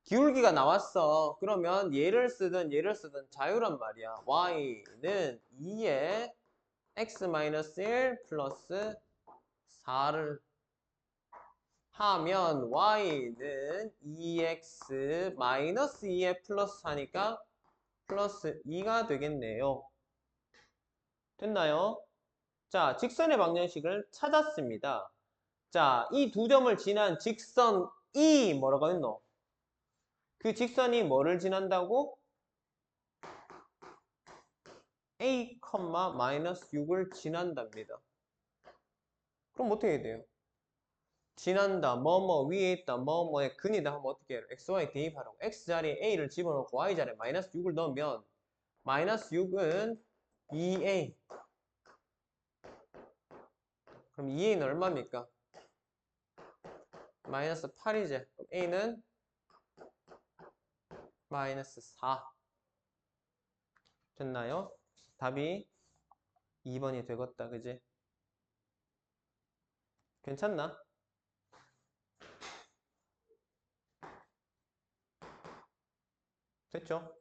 기울기가 나왔어. 그러면 얘를 쓰든 자유란 말이야. y는 2에 x-1 플러스 4를 하면 y는 2x 마이너스 2에 플러스 4니까 플러스 2가 되겠네요. 됐나요? 자, 직선의 방정식을 찾았습니다. 자, 이 두 점을 지난 직선이 뭐라고 했노? 그 직선이 뭐를 지난다고? a, 마이너스 6을 지난답니다. 그럼 어떻게 돼요? 지난다, 뭐뭐 위에 있다, 뭐뭐의 근이다 하면 어떻게 해요? xy 대입하라고. x자리에 a를 집어넣고 y자리에 마이너스 6을 넣으면 마이너스 6은 2a. 그럼 2a는 얼마입니까? 마이너스 8이지. 그럼 a는 마이너스 4. 됐나요? 답이 2번이 되겠다. 그지? 괜찮나? 됐죠?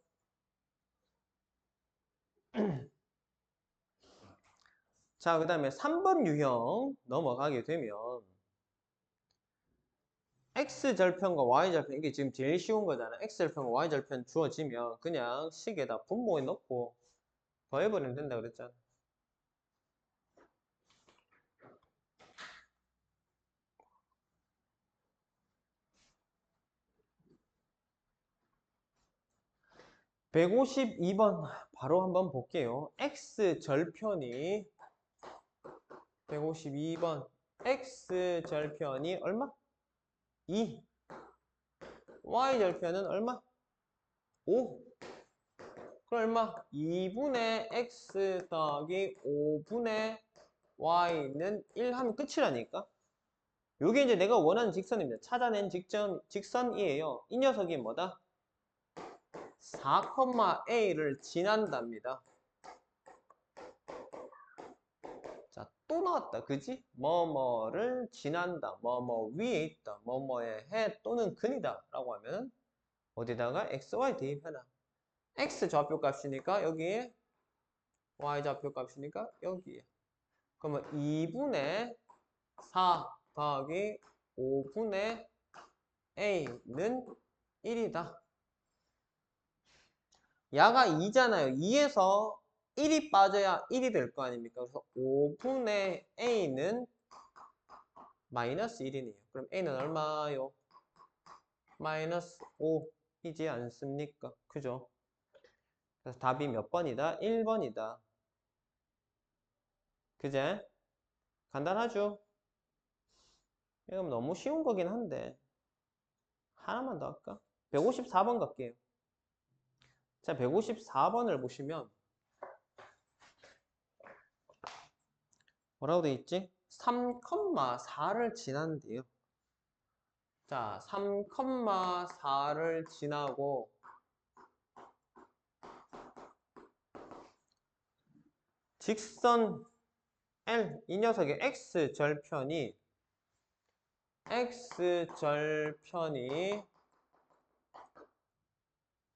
자, 그 다음에 3번 유형 넘어가게 되면 x절편과 y절편, 이게 지금 제일 쉬운 거잖아. x절편과 y절편 주어지면 그냥 식에다 분모에 넣고 더해버리면 된다 그랬잖아. (152번) 바로 한번 볼게요. x절편이 152번 x절편이 얼마? 2. y절편은 얼마? 5. 그럼 얼마? 2분의 x 더하기 5분의 y는 1 하면 끝이라니까? 요게 이제 내가 원하는 직선입니다. 찾아낸 직선이에요. 이 녀석이 뭐다? 4,a를 지난답니다. 자, 또 나왔다. 그지? 뭐뭐를 지난다. 뭐뭐 위에 있다. 뭐뭐의 해 또는 근이다. 라고 하면 어디다가 xy 대입해놔. x 좌표 값이니까 여기에 y 좌표 값이니까 여기에. 그러면 2분의 4 더하기 5분의 a는 1이다. 야가 2잖아요. 2에서 1이 빠져야 1이 될 거 아닙니까? 그래서 5분의 a는 마이너스 1이네요. 그럼 a는 얼마요? 마이너스 5이지 않습니까? 그죠? 그래서 답이 몇 번이다? 1번이다. 그제? 간단하죠? 이건 너무 쉬운 거긴 한데 하나만 더 할까? 154번 갈게요. 자, 154번을 보시면 뭐라고 돼 있지? 3,4를 지난대요. 자, 3,4를 지나고 직선 L, 이 녀석의 x절편이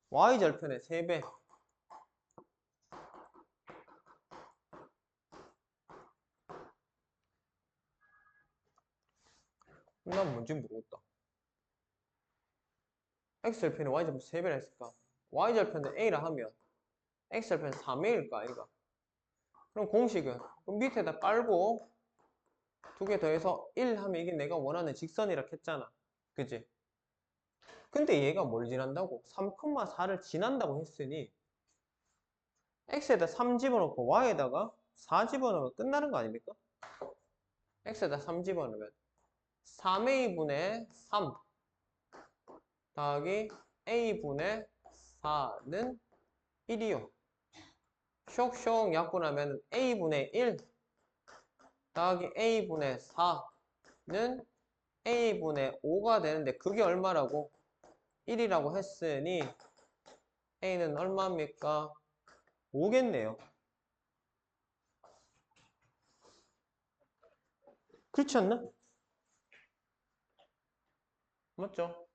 y절편의 3배. 난 뭔지 모르겠다. x절편이 y절편 3배라 했을까? y절편은 a라 하면 x절편 3a일까 아이가? 그럼 공식은 그럼 밑에다 깔고 두 개 더해서 1 하면 이게 내가 원하는 직선이라 했잖아. 그치? 근데 얘가 뭘 지난다고? 3,4를 지난다고 했으니 x에다 3 집어넣고 y에다가 4 집어넣으면 끝나는 거 아닙니까? x에다 3 집어넣으면 3a분의 3 더하기 a분의 4는 1이요. 쇽쇽 약분하면 a분의 1 더하기 a분의 4는 a분의 5가 되는데 그게 얼마라고? 1이라고 했으니 a는 얼마입니까? 5겠네요. 그렇지 않나? 맞죠?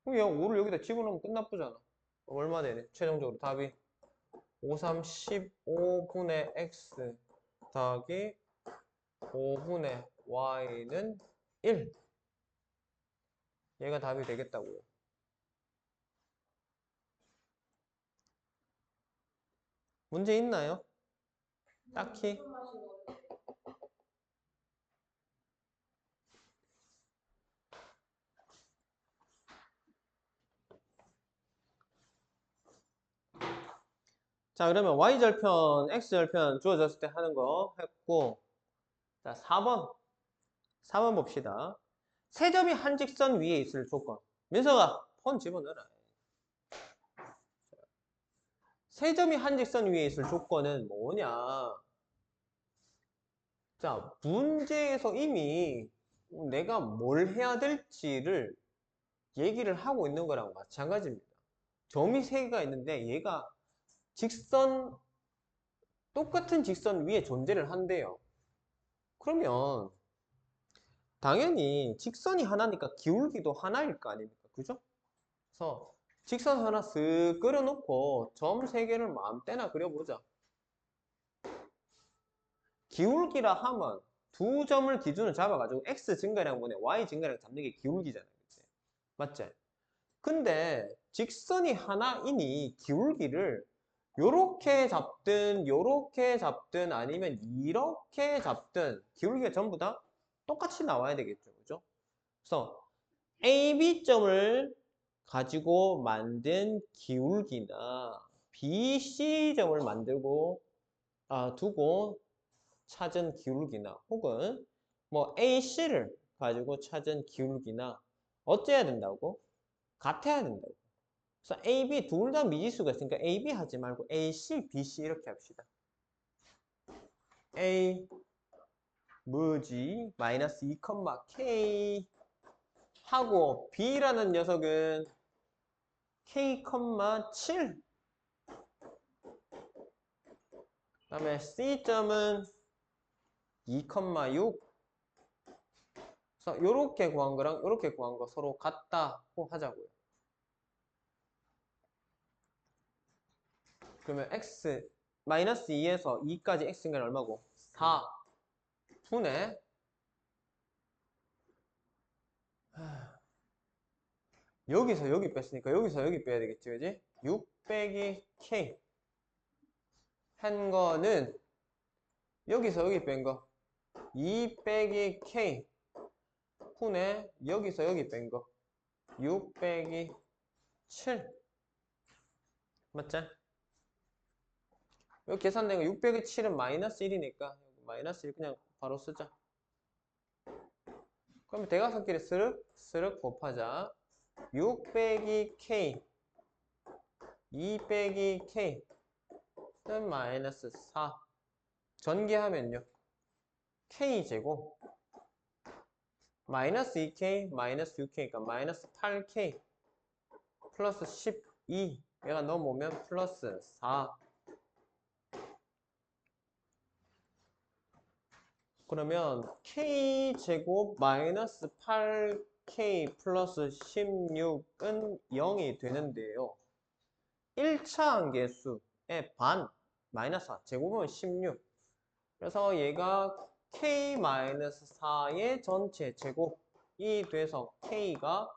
그럼 5를 여기다 집어넣으면 끝나쁘잖아. 얼마 되네? 최종적으로 답이 5, 3, 15분의 x 더하기 5분의 y는 1. 얘가 답이 되겠다고요. 문제 있나요? 딱히? 자, 그러면 y절편, x절편 주어졌을 때 하는 거 했고, 자, 4번. 4번 봅시다. 세 점이 한 직선 위에 있을 조건. 민서가 폰 집어넣어라. 세 점이 한 직선 위에 있을 조건은 뭐냐? 자, 문제에서 이미 내가 뭘 해야 될지를 얘기를 하고 있는 거랑 마찬가지입니다. 점이 세 개가 있는데 얘가 직선, 똑같은 직선 위에 존재를 한대요. 그러면 당연히 직선이 하나니까 기울기도 하나일 거 아닙니까? 그죠? 그래서 직선 하나 쓱 그려놓고 점 세 개를 마음 때나 그려보자. 기울기라 하면 두 점을 기준으로 잡아가지고 x 증가량분의 y 증가량 잡는 게 기울기잖아요. 그치? 맞지? 근데 직선이 하나이니 기울기를 요렇게 잡든 요렇게 잡든 아니면 이렇게 잡든 기울기가 전부 다 똑같이 나와야 되겠죠. 그죠? 그래서 AB점을 가지고 만든 기울기나 BC점을 만들고 두고 찾은 기울기나 혹은 뭐 AC를 가지고 찾은 기울기나 어째야 된다고? 같아야 된다고. 그래서 AB 둘 다 미지수가 있으니까 AB 하지 말고 AC, BC 이렇게 합시다. A 뭐지? 마이너스 2, K 하고 B라는 녀석은 K, 7 그다음에 C점은 2, 6 그래서 요렇게 구한 거랑 요렇게 구한 거 서로 같다고 하자고요. 그러면 x 마이너스 2에서 2까지 x는 얼마고? 4 분의 여기서 여기 뺐으니까 여기서 여기 빼야 되겠지, 그지? 6 빼기 k 한 거는 여기서 여기 뺀 거 2 빼기 k 분의 여기서 여기 뺀 거 6 빼기 7 맞지? 여기 계산된 거 6 빼기 7은 마이너스 1이니까 마이너스 1 그냥 바로 쓰자. 그러면 대각선끼리 스륵 곱하자. 6 빼기 k 2 빼기 k 는 마이너스 4 전개하면요 k제곱 마이너스 2k 마이너스 6k니까 마이너스 8k 플러스 12 얘가 넘어오면 플러스 4 그러면 k제곱 마이너스 8k 플러스 16은 0이 되는데요 1차 함계수의 반 마이너스 4 제곱은 16 그래서 얘가 k-4의 전체 제곱이 돼서 k가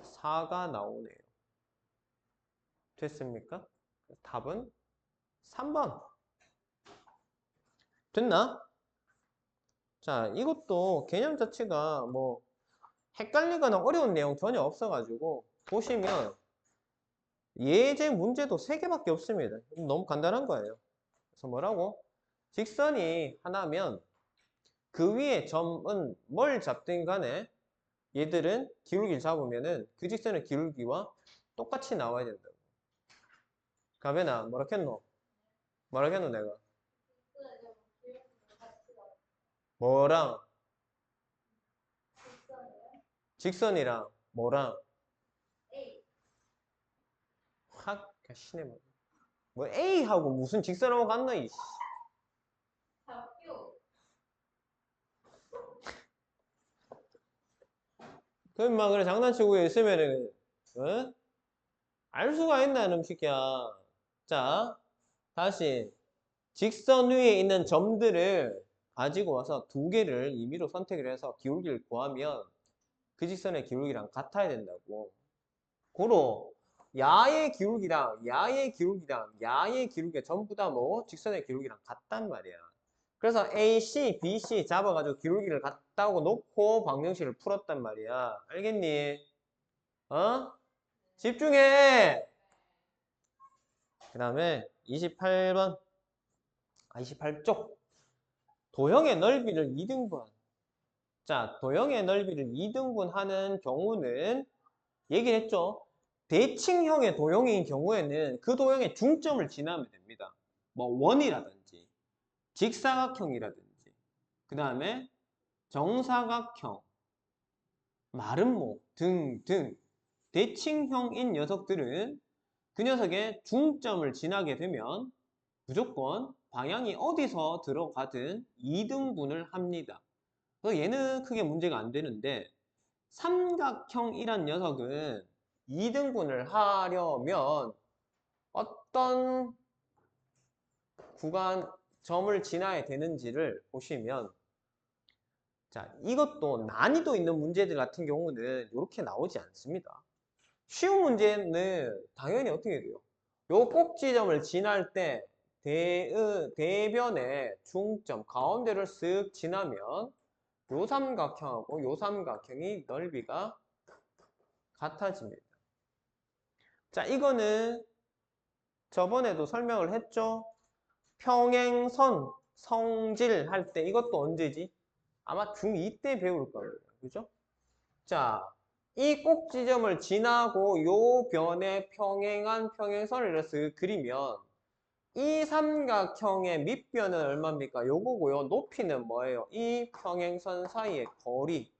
4가 나오네요. 됐습니까? 답은 3번. 됐나? 자, 이것도 개념 자체가 뭐 헷갈리거나 어려운 내용 전혀 없어가지고 보시면 예제 문제도 3개밖에 없습니다. 너무 간단한 거예요. 그래서 뭐라고? 직선이 하나면 그 위에 점은 뭘 잡든 간에 얘들은 기울기를 잡으면은 그 직선의 기울기와 똑같이 나와야 된다고. 가면아, 뭐라 했노? 뭐라 했노, 내가? 뭐랑? 직선이랑 뭐랑? 확, 시네 뭐. 뭐 A하고 무슨 직선하고 같노, 이 씨. 그럼 막 그래 장난치고 있으면은 어? 알 수가 있나 이놈 새끼야. 자, 다시 직선 위에 있는 점들을 가지고 와서 두 개를 임의로 선택을 해서 기울기를 구하면 그 직선의 기울기랑 같아야 된다고. 고로 야의 기울기랑 야의 기울기랑 야의 기울기가 전부 다 뭐 직선의 기울기랑 같단 말이야. 그래서 AC, BC 잡아가지고 기울기를 같다고 놓고 방정식을 풀었단 말이야. 알겠니? 어? 집중해! 그 다음에 28번, 28쪽. 도형의 넓이를 2등분. 자, 도형의 넓이를 2등분하는 경우는 얘기를 했죠. 대칭형의 도형인 경우에는 그 도형의 중점을 지나면 됩니다. 뭐 원이라든지 직사각형이라든지 그 다음에 정사각형, 마름모 등등 대칭형인 녀석들은 그 녀석의 중점을 지나게 되면 무조건 방향이 어디서 들어가든 2등분을 합니다. 그래서 얘는 크게 문제가 안 되는데 삼각형이란 녀석은 2등분을 하려면 어떤 구간, 점을 지나야 되는지를 보시면 자, 이것도 난이도 있는 문제들 같은 경우는 이렇게 나오지 않습니다. 쉬운 문제는 당연히 어떻게 돼요? 요 꼭지점을 지날 때 대변의 중점, 가운데를 쓱 지나면 요 삼각형하고 요 삼각형이 넓이가 같아집니다. 자, 이거는 저번에도 설명을 했죠? 평행선, 성질 할 때 이것도 언제지? 아마 중2 때 배울 거예요. 그죠? 자, 이 꼭지점을 지나고 요 변에 평행한 평행선을 이렇게 그리면 이 삼각형의 밑변은 얼마입니까? 요거고요. 높이는 뭐예요? 이 평행선 사이의 거리.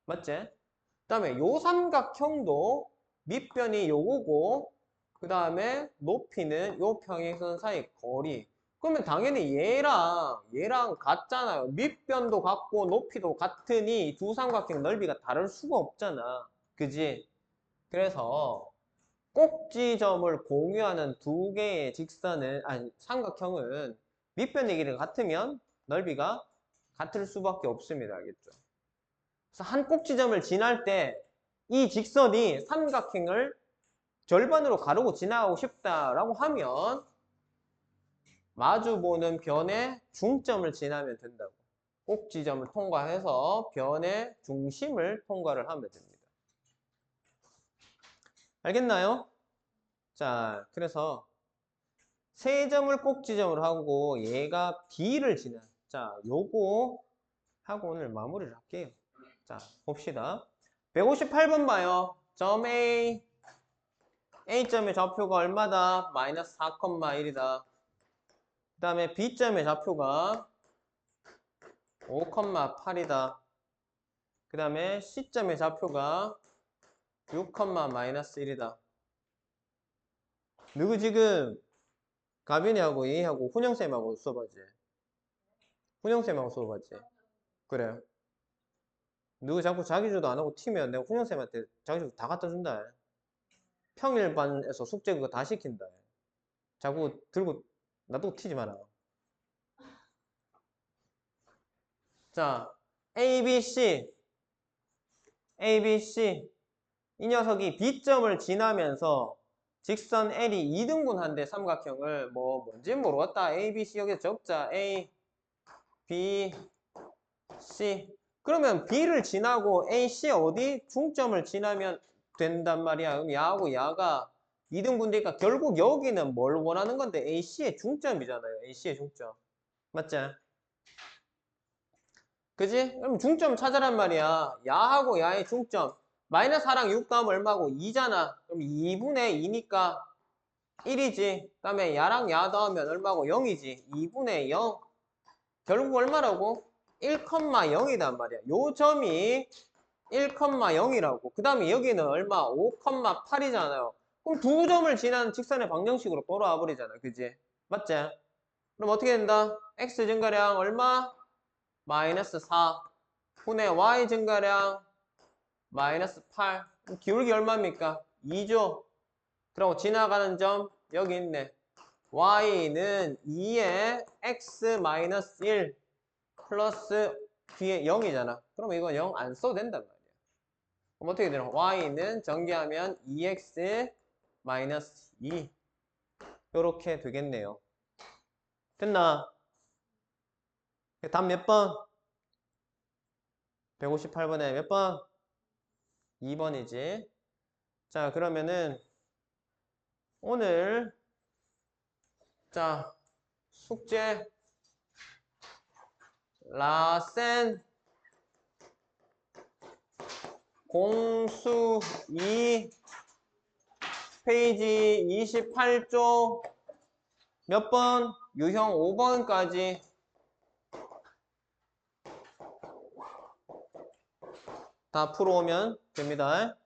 맞지? 그 다음에 요 삼각형도 밑변이 요거고 그 다음에 높이는 요 평행선 사이 거리. 그러면 당연히 얘랑 같잖아요. 밑변도 같고 높이도 같으니 두 삼각형 넓이가 다를 수가 없잖아. 그지? 그래서 꼭지점을 공유하는 두 개의 직선은 아니 삼각형은 밑변의 길이가 같으면 넓이가 같을 수밖에 없습니다. 알겠죠? 그래서 한 꼭지점을 지날 때 이 직선이 삼각형을 절반으로 가르고 지나가고 싶다라고 하면 마주보는 변의 중점을 지나면 된다고. 꼭지점을 통과해서 변의 중심을 통과를 하면 됩니다. 알겠나요? 자, 그래서 세 점을 꼭지점으로 하고 얘가 B를 지나. 자, 요거 하고 오늘 마무리를 할게요. 자, 봅시다. 158번 봐요. 점 A. A점의 좌표가 얼마다? 마이너스 4,1이다. 그 다음에 B점의 좌표가 5,8이다. 그 다음에 C점의 좌표가 6, 마이너스 1이다. 누구 지금 가빈이하고 A하고 훈영쌤하고 수업하지? 훈영쌤하고 수업하지? 그래요. 누구 자꾸 자기주도 안 하고 튀면 내가 훈영쌤한테 자기주도 다 갖다 준다. 평일반에서 숙제 그거 다 시킨다. 자꾸 들고 놔두고 튀지 마라. 자, A, B, C. A, B, C. 이 녀석이 B점을 지나면서 직선 L이 2등분한대 삼각형을 뭔지 모르겠다. A, B, C 여기서 적자. A, B, C. 그러면 B를 지나고 A, C 어디? 중점을 지나면 된단 말이야. 그럼 야하고 야가 2등분되니까 결국 여기는 뭘 원하는 건데 A, C의 중점이잖아요. A, C의 중점. 맞지? 그지? 그럼 중점 찾아란 말이야. 야하고 야의 중점. 마이너스 4랑 6 더하면 얼마고? 2잖아. 그럼 2분의 2니까 1이지. 그 다음에 야랑 야 더하면 얼마고? 0이지. 2분의 0. 결국 얼마라고? 1,0이단 말이야. 요 점이 1,0이라고. 그 다음에 여기는 얼마? 5,8이잖아요. 그럼 두 점을 지난 직선의 방정식으로 돌아와 버리잖아. 그지? 맞지? 그럼 어떻게 된다? x 증가량 얼마? 마이너스 4 분의 y 증가량 마이너스 8. 기울기 얼마입니까? 2죠. 그리고 지나가는 점 여기 있네. y는 2에 x 마이너스 1 플러스 뒤에 0이잖아. 그러면 이거 0 안 써도 된단 말이야. 그럼 어떻게 되나? y는 전개하면 2x 마이너스 2 이렇게 되겠네요. 됐나? 답 몇 번? 158번에 몇 번? 2번이지. 자, 그러면은 오늘 자, 숙제 라센 공수 2 페이지 28쪽 몇 번? 유형 5번까지 다 풀어오면 됩니다.